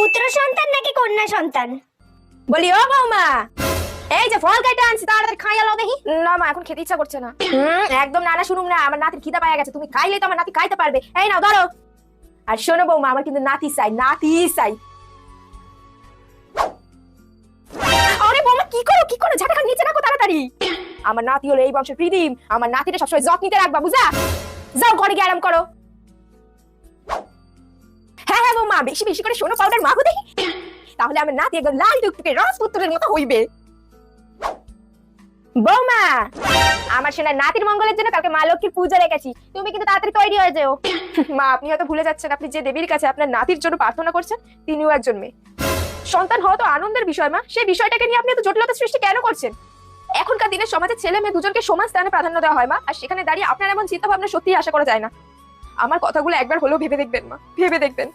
পুত্র সন্তান নাকি কন্যা সন্তান? বলি ও বৌমা, এই যে ফল কেটে আনছি তাড়াতাড়ি খাইয়া লও দেখি। না মা, এখন খেতে ইচ্ছা করছে না। একদম না না, শুনুম না, আমার নাতির খিদা পাওয়া গেছে, তুমি খাইলে তো আমার নাতি খাইতে পারবে। এই নাও ধরো। আর শোনো বৌমা, আমার কিন্তু নাতি চাই, নাতি চাই। আরে বৌমা, কি করো ঝাঁটা নিচে রাখো তাড়াতাড়ি। আমার নাতি হলো এই বংশের প্রীতিম, আমার নাতিটা সবসময় যত্ন নিতে রাখবা, বুঝা? যাও ঘরে গিয়ে আরাম করো। হ্যাঁ হ্যাঁ বৌমা, বেশি বেশি করে সোনো পাউডার মাখো দেখি, তাহলে আমার নাতি একদম লাল টুকটুকে রাজপুত্রের মতো হইবে। বৌমা, আমার সোনার নাতির মঙ্গলের জন্য কালকে মা লক্ষ্মীর পূজা রেখেছি, তুমি কিন্তু তাড়াতাড়ি তৈরি হয়ে যাও। মা, আপনি হয়তো ভুলে যাচ্ছেন, আপনি যে দেবীর কাছে আপনার নাতির জন্য প্রার্থনা করছেন তিনিও একজন মেয়ে। সন্তান হওয়া তো আনন্দের বিষয় মা, সেই বিষয়টাকে নিয়ে আপনি এত জটিলতা সৃষ্টি কেন করছেন? এখনকার দিনে সমাজে ছেলে মেয়ে দুজনকে সমান স্থানে প্রাধান্য দেওয়া হয় মা, আর সেখানে দাঁড়িয়ে আপনার এমন চিন্তা ভাবনা সত্যিই আশা করা যায় না। আমার কথাগুলো একবার হলেও ভেবে দেখবেন মা, ভেবে দেখবেন।